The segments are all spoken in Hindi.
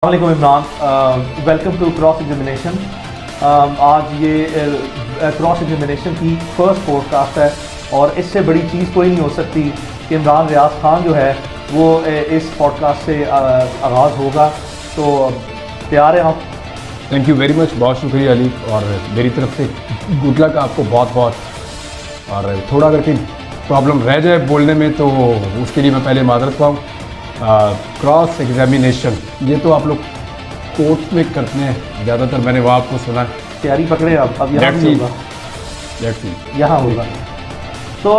अस्सलाम Imran, welcome to cross examination. आज ये क्रॉस एग्जामिनेशन की फर्स्ट पॉडकास्ट है और इससे बड़ी चीज़ कोई नहीं हो सकती कि इमरान रियाज खान जो है वो इस पॉडकास्ट से आगाज़ होगा। तो तैयार हैं आप? थैंक यू वेरी मच, बहुत शुक्रिया अली, और मेरी तरफ से गुड लक आपको बहुत बहुत। और थोड़ा अगर कोई प्रॉब्लम रह जाए बोलने में तो उसके लिए मैं पहले माजरत पाऊँ। क्रॉस एग्जामिनेशन ये तो आप लोग कोर्ट में करते हैं ज़्यादातर, मैंने वो आपको सुना है। तैयारी पकड़े आप, अब यहाँ नहीं होगा, यहाँ होगा। तो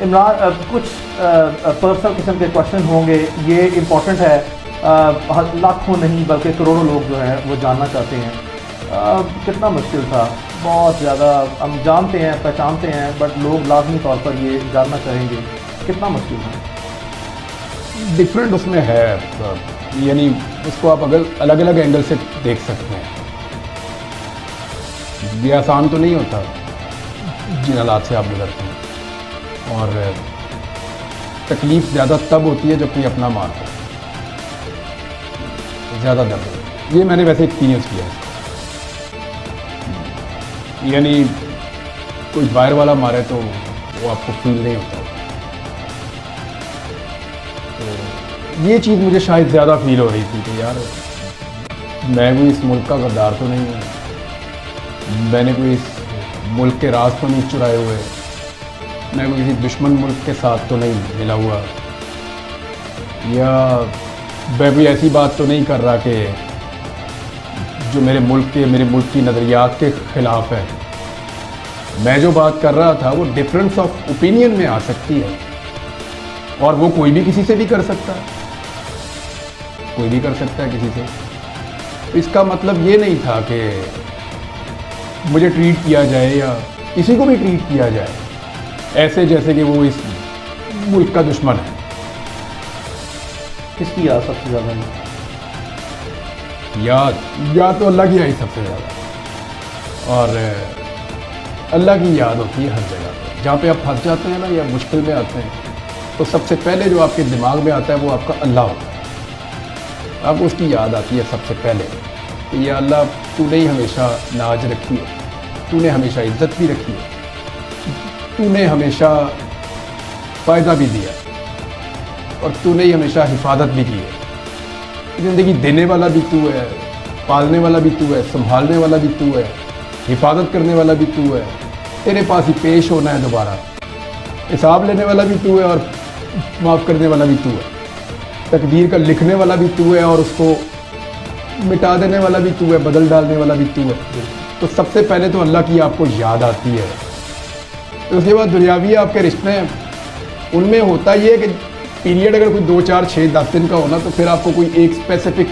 इमरान कुछ पर्सनल किस्म के क्वेश्चन होंगे, ये इम्पोर्टेंट है। लाखों नहीं बल्कि करोड़ों लोग जो हैं वो जानना चाहते हैं कितना मुश्किल था। बहुत ज़्यादा हम जानते हैं, पहचानते हैं, बट लोग लाजमी तौर पर ये जानना चाहेंगे कितना मुश्किल था। डिफरेंट उसमें है, यानी उसको आप अगर अलग अलग एंगल से देख सकते हैं। ये आसान तो नहीं होता जिन हालात से आप गुजरते हैं, और तकलीफ़ ज़्यादा तब होती है जब कोई अपना मारता है, ज़्यादा दर्द होता है। ये मैंने वैसे एक्सपीरियंस किया है इसको। यानी कोई बाहर वाला मारे तो वो आपको फील नहीं होता। ये चीज़ मुझे शायद ज़्यादा फील हो रही थी कि यार मैं कोई इस मुल्क का गद्दार तो नहीं हूँ, मैंने कोई इस मुल्क के राज तो नहीं चुराए हुए, मैं कोई किसी दुश्मन मुल्क के साथ तो नहीं मिला हुआ, या मैं कोई ऐसी बात तो नहीं कर रहा कि जो मेरे मुल्क की नज़रियात के ख़िलाफ़ है। मैं जो बात कर रहा था वो डिफरेंस ऑफ ओपिनियन में आ सकती है, और वो कोई भी किसी से भी कर सकता है, कोई भी कर सकता है किसी से। तो इसका मतलब ये नहीं था कि मुझे ट्रीट किया जाए या किसी को भी ट्रीट किया जाए ऐसे जैसे कि वो इस मुल्क का दुश्मन है। किसकी याद सबसे ज़्यादा? याद तो अल्लाह की आई सबसे ज़्यादा, और अल्लाह की याद होती है हर जगह पर। जहाँ पे आप फंस जाते हैं ना या मुश्किल में आते हैं, तो सबसे पहले जो आपके दिमाग में आता है वो आपका अल्लाह होता है। आपको उसकी याद आती है सबसे पहले कि या अल्लाह तूने ही हमेशा नाज रखी है, तूने हमेशा इज्जत भी रखी है, तूने हमेशा फ़ायदा भी दिया, और तूने ही हमेशा हिफाजत भी की है। ज़िंदगी देने वाला भी तू है, पालने वाला भी तू है, संभालने वाला भी तू है, हिफाजत करने वाला भी तू है। तेरे पास ही पेश होना है दोबारा, हिसाब लेने वाला भी तू है और माफ़ करने वाला भी तू है। तकदीर का लिखने वाला भी तू है और उसको मिटा देने वाला भी तू है, बदल डालने वाला भी तू है। तो सबसे पहले तो अल्लाह की आपको याद आती है। तो उसके बाद दुनियावी आपके रिश्ते हैं, उनमें होता ये है कि पीरियड अगर कोई 2, 4, 6, 10 दिन का होना तो फिर आपको कोई एक स्पेसिफिक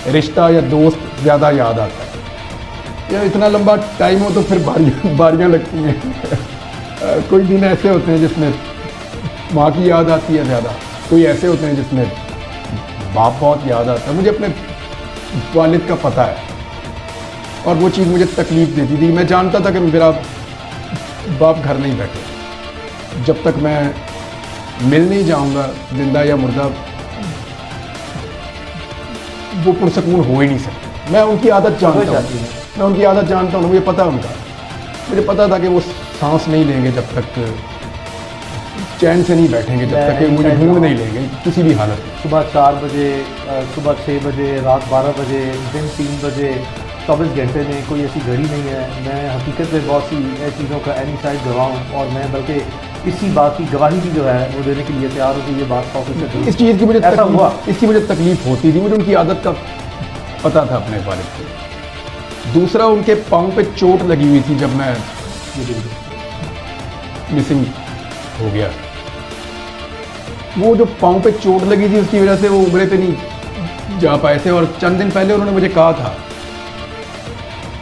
रिश्ता या दोस्त ज़्यादा याद आता है। या इतना लंबा टाइम हो तो फिर बारियाँ लगती हैं। कोई दिन ऐसे होते हैं जिसमें माँ की याद आती है ज़्यादा, कोई ऐसे होते हैं जिसमें बाप बहुत याद आता है। मुझे अपने वालिद का पता है, और वो चीज़ मुझे तकलीफ़ देती थी। मैं जानता था कि मेरा बाप घर नहीं बैठे जब तक मैं मिल नहीं जाऊंगा, जिंदा या मुर्दा, वो पुरसकून हो ही नहीं सकता। मैं उनकी आदत जानता हूँ, मैं उनकी आदत जानता हूँ, मुझे पता है उनका। मुझे पता था कि वो सांस नहीं लेंगे जब तक, चैन से नहीं बैठेंगे जब तक कि मुझे ढूंढ नहीं लेंगे किसी भी हालत में। सुबह 4 बजे, सुबह 6 बजे, रात 12 बजे, दिन 3 बजे, 24 घंटे में कोई ऐसी घड़ी नहीं है। मैं हकीकत में बहुत सी चीज़ों का एनी साइड गवाह हूँ, और मैं बल्कि इसी बात की गवाही भी जो है वो देने के लिए तैयार हूँ कि ये बात ऑफिस से इस चीज़ की मुझे ऐसा हुआ, इसकी मुझे तकलीफ़ होती थी। मुझे उनकी आदत का पता था अपने वालिद की। दूसरा, उनके पाँव पे चोट लगी हुई थी जब मैं मिसिंग हो गया। वो जो पाँव पे चोट लगी थी उसकी वजह से वो उम्रे पे नहीं जा पाए थे, और चंद दिन पहले उन्होंने मुझे कहा था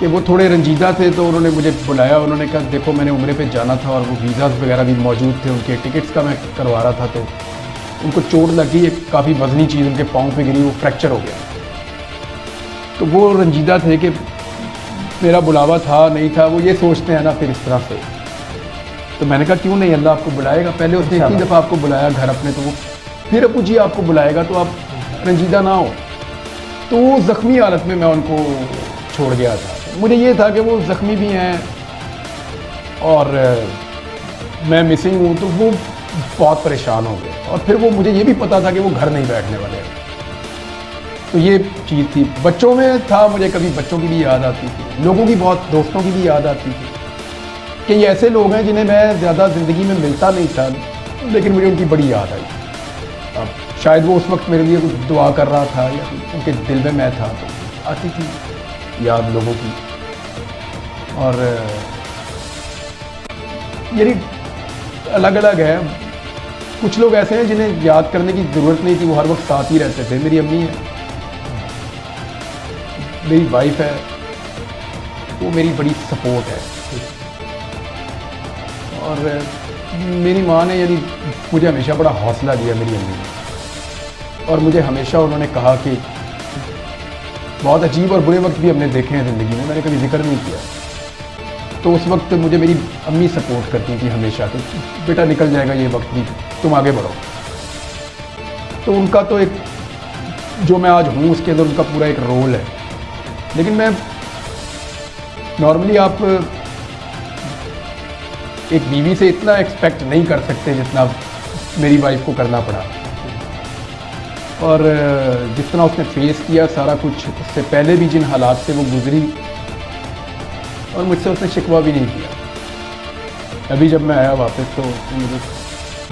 कि वो थोड़े रंजीदा थे, तो उन्होंने मुझे बुलाया। उन्होंने कहा देखो मैंने उम्रे पे जाना था, और वो वीज़ाज़ वगैरह भी मौजूद थे, उनके टिकट्स का मैं करवा रहा था, तो उनको चोट लगी, एक काफ़ी वजनी चीज़ उनके पाँव पे गिरी, वो फ्रैक्चर हो गया। तो वो रंजीदा थे कि मेरा बुलावा था नहीं था, वो ये सोचते हैं ना फिर इस तरह से। तो मैंने कहा क्यों नहीं, अल्लाह आपको बुलाएगा। पहले उसने इतनी दफ़ा आपको बुलाया घर अपने, तो वो फिर अबू जी आपको बुलाएगा, तो आप रंजीदा ना हो। तो ज़ख्मी हालत में मैं उनको छोड़ गया था। मुझे ये था कि वो ज़ख्मी भी हैं और मैं मिसिंग हूँ, तो वो बहुत परेशान हो गए। और फिर वो मुझे ये भी पता था कि वो घर नहीं बैठने वाले हैं। तो ये चीज़ थी। बच्चों में था, मुझे कभी बच्चों की भी याद आती थी, लोगों की, बहुत दोस्तों की भी याद आती थी कि ये ऐसे लोग हैं जिन्हें मैं ज़्यादा ज़िंदगी में मिलता नहीं था, लेकिन मुझे उनकी बड़ी याद आई। अब शायद वो उस वक्त मेरे लिए कुछ दुआ कर रहा था या उनके दिल में मैं था, तो आती थी याद लोगों की। और यानी अलग अलग है। कुछ लोग ऐसे हैं जिन्हें याद करने की ज़रूरत नहीं थी, वो हर वक्त साथ ही रहते थे। मेरी अम्मी है, मेरी वाइफ है, वो मेरी बड़ी सपोर्ट है। और मेरी माँ ने यानी मुझे हमेशा बड़ा हौसला दिया, मेरी अम्मी ने। और मुझे हमेशा उन्होंने कहा कि बहुत अजीब और बुरे वक्त भी हमने देखे हैं ज़िंदगी में, मैंने कभी जिक्र नहीं किया। तो उस वक्त मुझे मेरी अम्मी सपोर्ट करती थी हमेशा कि बेटा निकल जाएगा ये वक्त भी, तुम आगे बढ़ो। तो उनका तो एक, जो मैं आज हूँ उसके अंदर उनका पूरा एक रोल है। लेकिन मैं नॉर्मली, आप एक बीवी से इतना एक्सपेक्ट नहीं कर सकते जितना मेरी वाइफ को करना पड़ा। और जिस तरह उसने फेस किया सारा कुछ, उससे पहले भी जिन हालात से वो गुजरी, और मुझसे उसने शिकवा भी नहीं किया। अभी जब मैं आया वापस तो मुझे,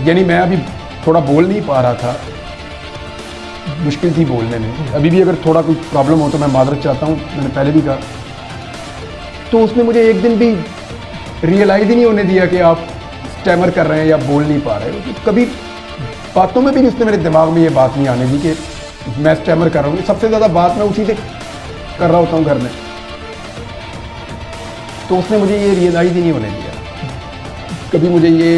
यानी मैं अभी थोड़ा बोल नहीं पा रहा था, मुश्किल थी बोलने में। अभी भी अगर थोड़ा कोई प्रॉब्लम हो तो मैं मादरत चाहता हूँ, मैंने पहले भी कहा। तो उसने मुझे एक दिन भी रियलाइज़ ही नहीं होने दिया कि आप स्टैमर कर रहे हैं या बोल नहीं पा रहे हो। कभी बातों में भी उसने मेरे दिमाग में ये बात नहीं आने दी कि मैं स्टैमर कर रहा हूँ। सबसे ज़्यादा बात मैं उसी से कर रहा होता हूँ घर में। तो उसने मुझे ये रियलाइज़ ही नहीं होने दिया, कभी मुझे ये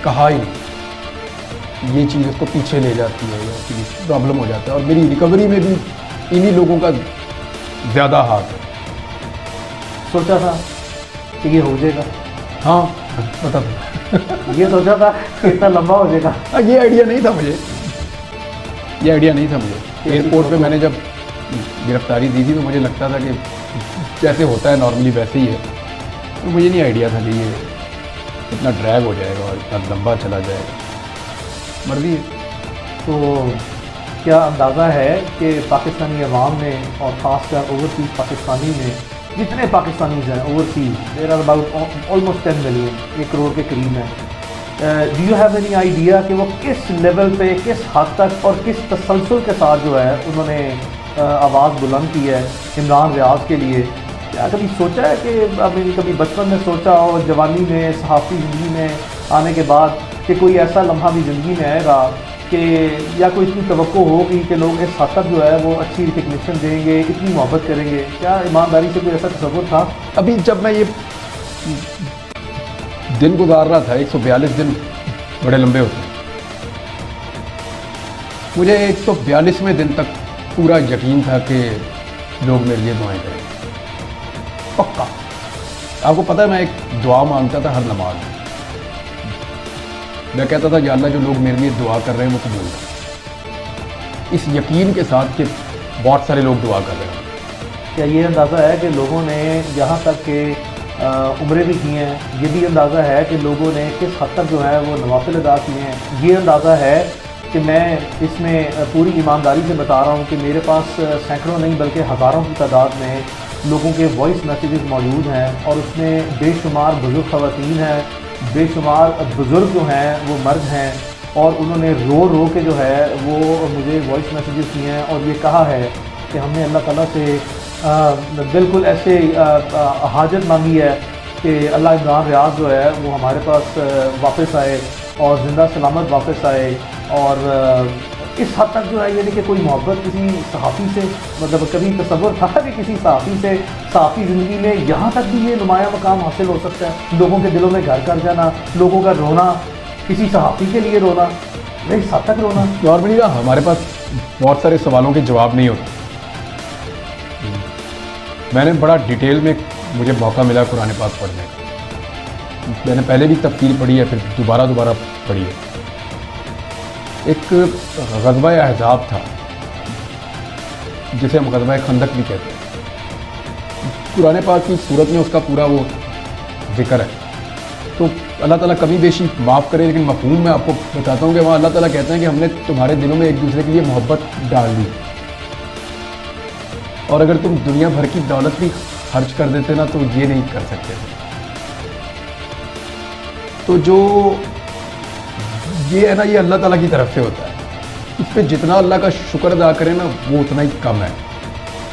कहा ही नहीं। ये चीज़ उसको पीछे ले जाती है या फिर प्रॉब्लम हो जाता है। और मेरी रिकवरी में भी इन्हीं लोगों का ज़्यादा हाथ है। सोचा था कि ये हो जाएगा? हाँ, पता था। ये सोचा था कि इतना लंबा हो जाएगा? ये आइडिया नहीं था मुझे, ये आइडिया नहीं था मुझे। एयरपोर्ट पे मैंने जब गिरफ्तारी दी थी तो मुझे लगता था कि जैसे होता है नॉर्मली वैसे ही है। तो मुझे नहीं आइडिया था कि ये इतना ड्रैग हो जाएगा और इतना लंबा चला जाएगा। मर्जी है। तो क्या अंदाज़ा है कि पाकिस्तानी अवाम ने, और ख़ासकर ओवरसीज़ पाकिस्तानी ने, जितने पाकिस्तानीज़ हैं overseas, there are about almost 10 million, 1 crore के करीब हैं, do you have any idea कि वो किस लेवल पे, किस हद तक और किस तसलसल के साथ जो है उन्होंने आवाज़ बुलंद की है इमरान रियाज के लिए? क्या कभी सोचा है कि अभी कभी बचपन में सोचा हो, जवानी में, सहाफ़ी ज़िंदगी में आने के बाद, कि कोई ऐसा लम्हा भी ज़िंदगी में आएगा कि या कोई इतनी तवक्को होगी कि लोग इस हद तक जो है वो अच्छी रिकग्निशन देंगे, इतनी मोहब्बत करेंगे? क्या ईमानदारी से कोई ऐसा तस्वुर था? अभी जब मैं ये दिन गुजार रहा था, 142 दिन बड़े लंबे होते हैं, मुझे 142वें दिन तक पूरा यकीन था कि लोग मेरे लिए दुआएं करेंगे, पक्का। आपको पता है मैं एक दुआ मांगता था हर नमाज में। मैं कहता था या अल्लाह, जो लोग मेरे लिए दुआ कर रहे हैं वो कबूल कर, इस यकीन के साथ कि बहुत सारे लोग दुआ कर रहे हैं। क्या ये अंदाज़ा है कि लोगों ने यहाँ तक कि उम्रें भी की हैं? ये भी अंदाज़ा है कि लोगों ने किस हद तक जो है वो नवाफिल अदा किए हैं? ये अंदाज़ा है कि मैं इसमें पूरी ईमानदारी से बता रहा हूँ कि मेरे पास सैकड़ों नहीं बल्कि हज़ारों की तादाद में लोगों के वॉइस मैसेजेस मौजूद हैं, और उसमें बेशुमार बुज़ुर्ग ख़वातीन हैं, बेशुमार बुज़ुर्ग जो हैं वो मर्द हैं, और उन्होंने रो रो के जो है वो मुझे वॉइस मैसेजेस किए हैं और ये कहा है कि हमने अल्लाह ताला से बिल्कुल ऐसे हाजत मांगी है कि अल्लाह इमरान रियाज जो है वो हमारे पास वापस आए और ज़िंदा सलामत वापस आए। और इस हद तक जो है यानी कि कोई मोहब्बत किसी सहाफ़ी से, मतलब कभी तसव्वुर था कि किसी सहाफ़ी से सहाफ़ी ज़िंदगी में यहाँ तक भी ये नुमाया मकाम हासिल हो सकता है? लोगों के दिलों में घर कर जाना, लोगों का रोना, किसी सहाफ़ी के लिए रोना, इस हद तक रोना। नॉर्मली ना हमारे पास बहुत सारे सवालों के जवाब नहीं होते। मैंने बड़ा डिटेल में, मुझे मौका मिला कुरान पाक पढ़ने का, मैंने पहले भी तफसीर पढ़ी है, फिर दोबारा पढ़ी है। एक ग़ज़वा अहज़ाब था जिसे हम ग़ज़वा खंदक भी कहते हैं। कुरान पाक की सूरत में उसका पूरा वो जिक्र है। तो अल्लाह ताला कमी बेशी माफ़ करे, लेकिन मफ़हूम मैं आपको बताता हूँ कि वहाँ अल्लाह ताला कहते हैं कि हमने तुम्हारे दिलों में एक दूसरे के लिए मोहब्बत डाल दी, और अगर तुम दुनिया भर की दौलत भी खर्च कर देते ना तो ये नहीं कर सकते थे। तो जो ये है ना, ये अल्लाह ताला की तरफ से होता है। इस पर जितना अल्लाह का शुक्र अदा करें ना वो उतना ही कम है।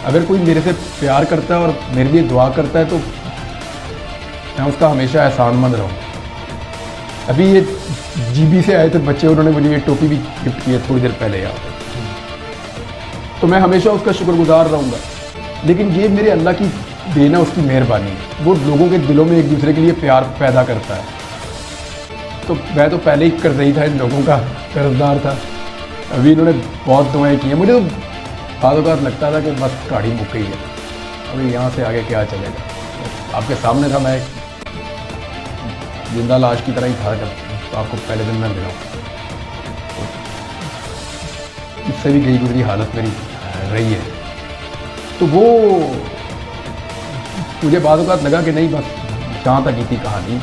अगर कोई मेरे से प्यार करता है और मेरे लिए दुआ करता है तो मैं उसका हमेशा एहसानमंद रहूँ। अभी ये जीबी से आए थे बच्चे, उन्होंने मुझे ये टोपी भी गिफ्ट की है थोड़ी देर पहले यहाँ पे, तो मैं हमेशा उसका शुक्रगुजार रहूँगा। लेकिन ये मेरे अल्लाह की देन है, उसकी मेहरबानी है। वो लोगों के दिलों में एक दूसरे के लिए प्यार पैदा करता है। तो मैं तो पहले ही कर्ज़ई था, इन लोगों का कर्जदार था। अभी इन्होंने बहुत दुआएं की हैं। मुझे तो बाद औक़ात लगता था कि बस गाड़ी मुक गई है, अभी यहाँ से आगे क्या चलेगा। आपके सामने था, मैं जिंदा लाश की तरह ही था जब आपको पहले दिन मैं मिला। तो इससे भी गई गुजरी हालत मेरी रही है। तो वो मुझे बाद औक़ात लगा कि नहीं, बस जहाँ तक ही थी कहानी,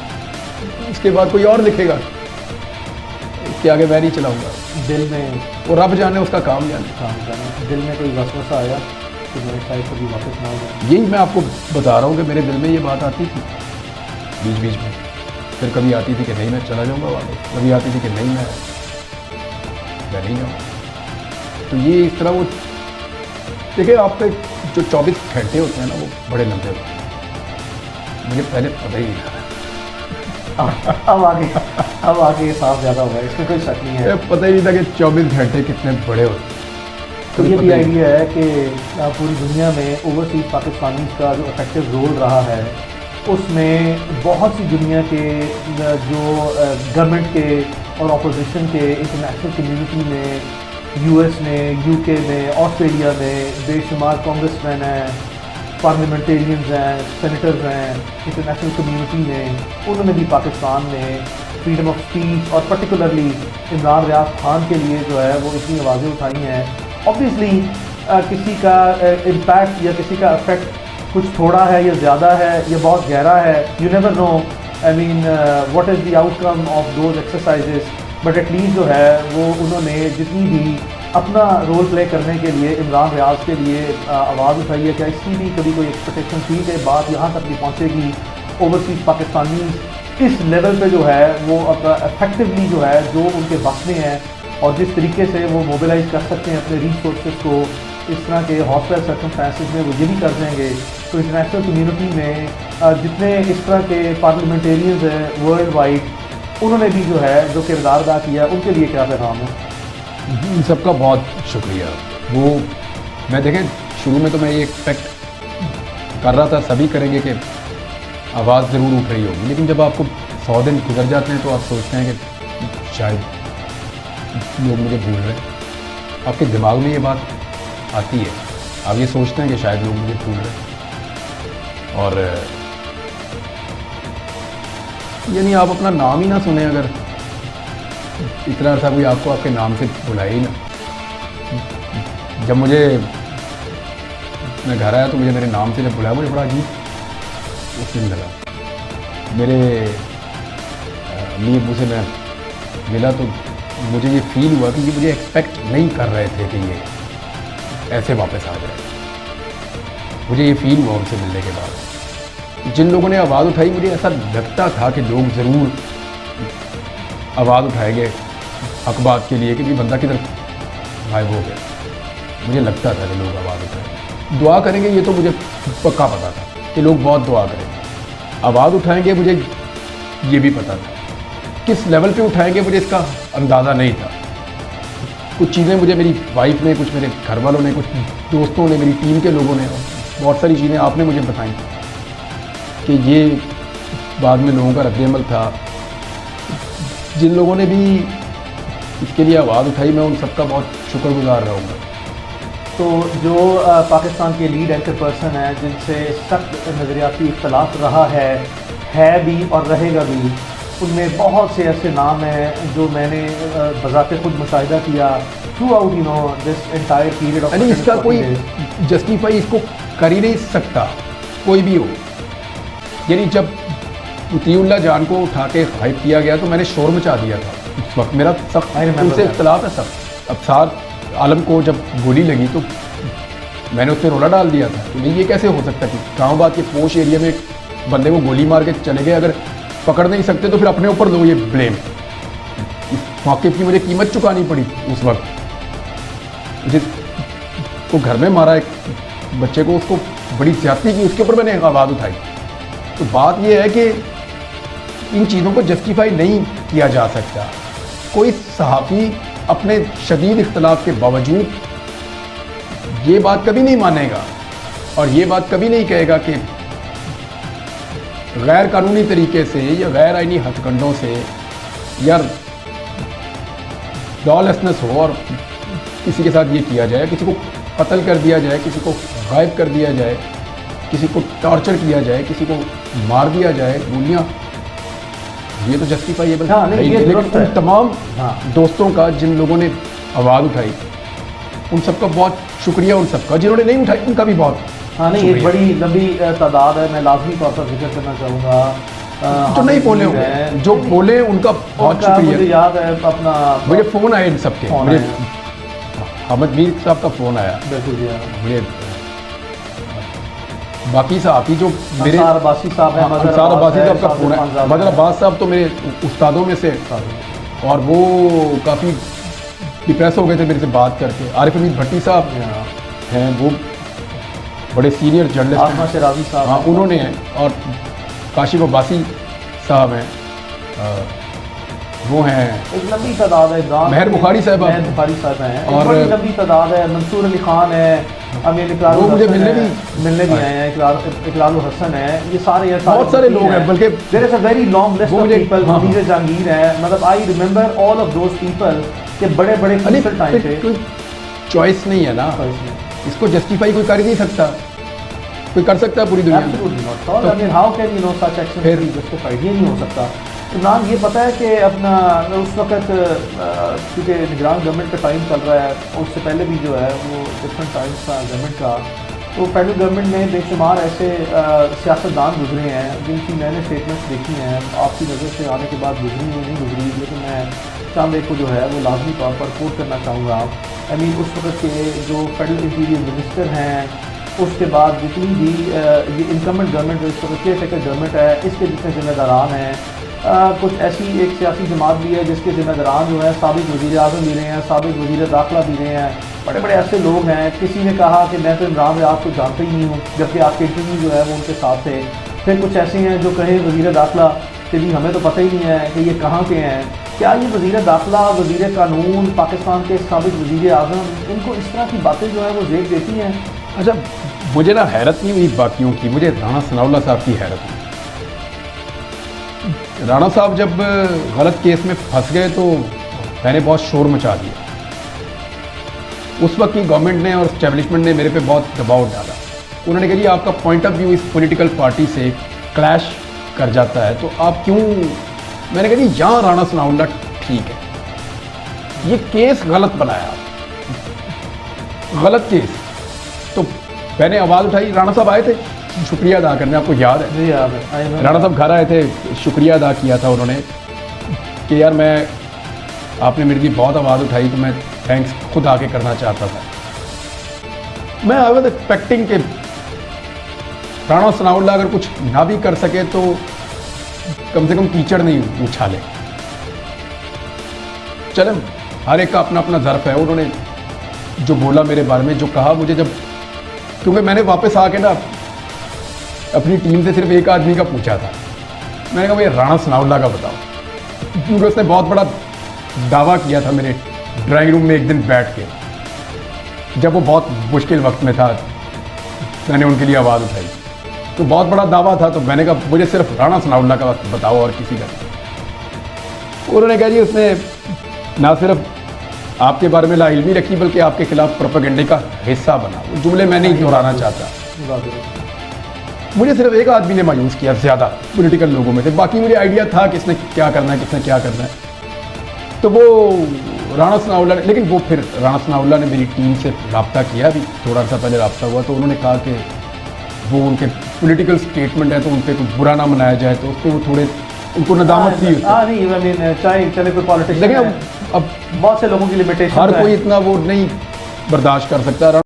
इसके बाद कोई और लिखेगा, इसके आगे मैं नहीं चलाऊँगा। दिल में और रब जाने, उसका काम जाने। दिल में कोई वसवसा आया कि मेरे शायद कभी वापस ना हो जाए। यही मैं आपको बता रहा हूँ कि मेरे दिल में ये बात आती थी बीच बीच में। फिर कभी आती थी कि नहीं मैं चला जाऊँगा वापस, कभी आती थी कि नहीं मैं नहीं जाऊँगा। तो ये इस तरह वो देखिए, आपके जो 24 घंटे होते हैं ना वो बड़े लंबे होते हैं। मुझे पहले पता ही नहीं था। अब आगे ये साफ ज़्यादा होगा, इसमें कोई शक नहीं है। पता ही नहीं था कि 24 घंटे कितने बड़े होते हैं। तो ये भी आइडिया है कि पूरी दुनिया में ओवरसीज पाकिस्तानी का जो इफेक्टिव रोल रहा है, उसमें बहुत सी दुनिया के जो गवर्नमेंट के और अपोजिशन के इंटरनेशनल कम्युनिटी में, यूएस में, यूके में, ऑस्ट्रेलिया में बेशुमार कांग्रेसमैन हैं, पार्लियामेंटेरियंस हैं, सेनेटर्स हैं, इंटरनेशनल कम्युनिटी में, उन्होंने भी पाकिस्तान में फ्रीडम ऑफ स्पीच और पर्टिकुलरली इमरान रियाज खान के लिए जो है वो इतनी आवाज़ें उठाई हैं। ऑब्वियसली किसी का इम्पैक्ट या किसी का इफेक्ट कुछ थोड़ा है या ज़्यादा है या बहुत गहरा है, you never know, I mean what is the outcome of those exercises. But at least जो है वो उन्होंने जितनी भी अपना रोल प्ले करने के लिए इमरान रियाज के लिए आवाज़ उठाई है, क्या इसकी भी कभी कोई एक्सपेक्टेशन थी कि बात यहाँ तक भी पहुँचेगी? ओवरसीज़ पाकिस्तानी इस लेवल पे जो है वो अपना इफेक्टिवली जो है जो उनके बस में है और जिस तरीके से वो मोबिलाइज कर सकते हैं अपने रिसोर्सेज को, इस तरह के हॉस्पिटल सर्कमस्टेंसेस में वो ये भी कर देंगे। तो इंटरनेशनल कम्युनिटी में जितने इस तरह के पार्लियामेंटेरियंस हैं वर्ल्ड वाइड, उन्होंने भी जो है जो किरदार अदा किया, उनके लिए क्या पैगाम है? इन सबका बहुत शुक्रिया। वो मैं देखें शुरू में तो मैं ये एक्सपेक्ट कर रहा था सभी करेंगे कि आवाज़ ज़रूर उठ रही होगी, लेकिन जब आपको 100 दिन गुजर जाते हैं तो आप सोचते हैं कि शायद लोग मुझे भूल रहे हैं। आपके दिमाग में ये बात आती है, आप ये सोचते हैं कि शायद लोग मुझे भूल रहे हैं। और यानी आप अपना नाम ही ना सुने, अगर इतना अर्सा कोई आपको आपके नाम से बुलाए ही ना। जब मैं घर आया तो मुझे मेरे नाम से जब बुलाया, मुझे बड़ा अजीब उस दिन लगा। मेरे अम्मी अब्बू से मैं मिला तो मुझे ये फील हुआ कि ये मुझे एक्सपेक्ट नहीं कर रहे थे कि ये ऐसे वापस आ जाए। मुझे ये फील हुआ उनसे मिलने के बाद। जिन लोगों ने आवाज़ उठाई, मुझे ऐसा लगता था कि लोग ज़रूर आवाज़ उठाएंगे हक बात के लिए कि भी बंदा किधर गायब हो गया। मुझे लगता था कि लोग आवाज़ उठाएंगे, दुआ करेंगे, ये तो मुझे पक्का पता था कि लोग बहुत दुआ करेंगे। आवाज़ उठाएंगे मुझे ये भी पता था, किस लेवल पे उठाएंगे मुझे इसका अंदाज़ा नहीं था। कुछ चीज़ें मुझे मेरी वाइफ ने, कुछ मेरे घर वालों ने, कुछ दोस्तों ने, मेरी टीम के लोगों ने, बहुत सारी चीज़ें आपने मुझे बताई कि ये बाद में लोगों का रद्द-ए-अमल था। जिन लोगों ने भी इसके लिए आवाज़ उठाई, मैं उन सबका बहुत शुक्रगुजार रहूँगा। तो जो पाकिस्तान के लीड एंकर पर्सन हैं, जिनसे सख्त नज़रियाती इख्तलाफ रहा है भी और रहेगा भी, उनमें बहुत से ऐसे नाम हैं जो मैंने बज़ाते खुद मुशाहिदा किया। throughout this entire period of यानी इसका 140 कोई days. जस्टिफाई इसको कर ही नहीं सकता कोई भी हो। यानी जब उतीउल्लाह जान को उठा के हाइप किया गया तो मैंने शोर मचा दिया था उस वक्त, मेरा सख्त I remember उनसे that. इख्तलाफ है सब। अबसार आलम को जब गोली लगी तो मैंने उस पर रोला डाल दिया था कि नहीं ये कैसे हो सकता कि इस्लामाबाद के पोश एरिया में एक बंदे को गोली मार के चले गए, अगर पकड़ नहीं सकते तो फिर अपने ऊपर लो ये ब्लेम। इस मौके की मुझे कीमत चुकानी पड़ी उस वक्त। जिसको घर में मारा एक बच्चे को, उसको बड़ी ज्यादती की, उसके ऊपर मैंने आवाज़ उठाई। तो बात यह है कि इन चीज़ों को जस्टिफाई नहीं किया जा सकता। कोई सहाफ़ी अपने शदीद इख्तलाफ के बावजूद ये बात कभी नहीं मानेगा और ये बात कभी नहीं कहेगा कि गैर कानूनी तरीके से या गैर आईनी हथकंडों से या लॉलेसनेस हो और किसी के साथ ये किया जाए, किसी को कत्ल कर दिया जाए, किसी को गायब कर दिया जाए, किसी को टॉर्चर किया जाए, किसी को मार दिया जाए गोलियां, ये तो जस्टिफाइएबल हाँ, नहीं, ये लेकिन दुरुस्त उन है। तमाम हाँ। दोस्तों का जिन लोगों ने आवाज़ उठाई उन सबका बहुत शुक्रिया, उन सबका जिन्होंने नहीं उठाई उनका भी बहुत हाँ नहीं, एक शुक्रिया। बड़ी लंबी तादाद है। मैं लाजमी तौर पर जिक्र करना चाहूँगा जो नहीं बोले होंगे, जो बोले उनका बहुत मुझे शुक्रिया। याद है अपना मुझे फ़ोन आए इन सबके, फोन मुझे आया। अहमद मीर साहब का फ़ोन आया, बिल्कुल जी, हाँ। मुझे बाकी साहब जो मेरे अंसार अब्बासी साहब हैं, मदर अंसार अब्बासी है, साहब का फ़ोन सादिक है। खान मदर अब्बास साहब तो मेरे उस्तादों में से, और वो काफ़ी डिप्रेस हो गए थे मेरे से बात करके। आरिफ अमीद भट्टी साहब हाँ। हैं, वो बड़े सीनियर जर्नलिस्ट आसमा हैं, शराजी साहब हाँ हैं। उन्होंने हैं, और काशिफ अब्बासी साहब हैं, वो हैं, एक लंबी तादाद है। इमरान महर बुखारी साहब महर बुखारी साहब हैं, और- और बड़ी लंबी तादाद है। मंसूर अली खान है, अमीर इकरार वो मुझे हसन मिलने है, भी- मिलने भी आए हैं। इकरार हसन है, ये सारे हैं, बहुत सारे लोग हैं, बल्कि there is a very long list वो ऑफ मुझे- पीपल। हाँ, मीर जहांगीर है, मतलब I remember all of those people के बड़े बड़े अरे क्रूशियल टाइम पे कोई चॉइस नहीं है ना, इसको जस्टिफाई कोई कर ही नहीं सकता, कोई कर सकता है पूरी दुनिया में। Absolutely not. So, I mean, how can such actions फिर- be justified? ये नहीं हो सकता। इमरान ये पता है कि अपना उस वक्त क्योंकि निगरान गवर्नमेंट का टाइम चल रहा है, और उससे पहले भी जो है वो डिफरेंट टाइम्स था गवर्नमेंट का, तो फेडरल गवर्नमेंट में बेशुमार ऐसे सियासतदान गुजरे हैं जिनकी मैंने स्टेटमेंट्स देखी हैं, आपकी नज़र से आने के बाद गुजरी नहीं गुजरी, लेकिन मैं चंद एक को जो है वो लाजमी तौर पर कोट करना चाहूँगा। आई मीन उस वक्त के जो फेडरल इंटीरियर मिनिस्टर हैं, उसके बाद जितनी भी ये इनकमेंट गवर्नमेंट जो इस वक्त केयर टेकर गवर्नमेंट है, इसके जितने जिम्मेदारान हैं, कुछ ऐसी एक सियासी जमात भी है जिसके जिम्मेदारान जो है साबिक वज़ीर आज़म भी रहे हैं, साबिक वज़ीर दाखिला भी रहे हैं, बड़े बड़े ऐसे लोग हैं। किसी ने कहा कि मैं तो इमरान रियाज को जानता ही नहीं हूँ, जबकि आपके इंटरव्यू जो है वो उनके साथ थे। फिर कुछ ऐसे हैं जो कहें वज़ीर दाखिला कि जी हमें तो पता ही नहीं है कि ये कहाँ के हैं। क्या ये वज़ीर दाखिला, वज़ीर कानून, पाकिस्तान के साबिक वज़ीर आज़म, इनको इस तरह की बातें जो है वो जेब देती हैं? अच्छा, मुझे ना हैरत नहीं हुई बाकियों की, मुझे राणा सनाउल्लाह साहब की हैरत हुई। राणा साहब जब गलत केस में फंस गए तो मैंने बहुत शोर मचा दिया। उस वक्त की गवर्नमेंट ने और स्टैब्लिशमेंट ने मेरे पे बहुत दबाव डाला। उन्होंने कहा जी आपका पॉइंट ऑफ व्यू इस पॉलिटिकल पार्टी से क्लैश कर जाता है, तो आप क्यों। मैंने कहा जी यहाँ राणा सनाउल्लाह ठीक है, ये केस गलत बनाया, गलत केस। तो मैंने आवाज़ उठाई, राणा साहब आए थे शुक्रिया अदा करने, आपको याद है? जी याद है, I remember। राणा साहब घर आए थे, शुक्रिया अदा किया था उन्होंने कि यार मैं, आपने मेरे लिए बहुत आवाज़ उठाई तो मैं थैंक्स खुद आके करना चाहता था। मैं आई वाज एक्सपेक्टिंग कि राणा सनाउल्लाह अगर कुछ ना भी कर सके तो कम से कम कीचड़ नहीं उछाले। चले, हर एक का अपना अपना ज़र्फ है। उन्होंने जो बोला मेरे बारे में, जो कहा मुझे, जब क्योंकि मैंने वापस आके ना अपनी टीम से सिर्फ एक आदमी का पूछा था, मैंने कहा भाई राणा सनाउल्लाह का बताओ, क्योंकि उसने बहुत बड़ा दावा किया था मेरे ड्राइंग रूम में एक दिन बैठ के, जब वो बहुत मुश्किल वक्त में था, मैंने उनके लिए आवाज़ उठाई, तो बहुत बड़ा दावा था। तो मैंने कहा मुझे सिर्फ राणा सनाउल्लाह का बताओ और किसी का नहीं। उन्होंने कहा जी उसने ना सिर्फ आपके बारे में लाइल्मी रखी बल्कि आपके खिलाफ प्रोपेगेंडे का हिस्सा बना। वो जुमले मैं नहीं दोहराना चाहता। मुझे सिर्फ एक आदमी ने मायूस किया ज़्यादा पॉलिटिकल लोगों में से, बाकी मुझे आइडिया था किसने क्या करना है, किसने क्या करना है। तो वो तो राणा सनाउल्लाह ने, लेकिन वो फिर राणा सनाउल्लाह ने मेरी टीम से रब्ता किया, अभी थोड़ा सा पहले रब्ता हुआ, तो उन्होंने कहा कि वो उनके पॉलिटिकल स्टेटमेंट है तो उन पर कुछ बुरा ना मनाया जाए, तो उस पर वो थोड़े उनको नदामत थी उस पर। नहीं आई मीन चाहे चले कोई पॉलिटिशियन, लेकिन अब बहुत से लोगों की लिमिटेशन हर कोई इतना वो नहीं बर्दाश्त कर सकता।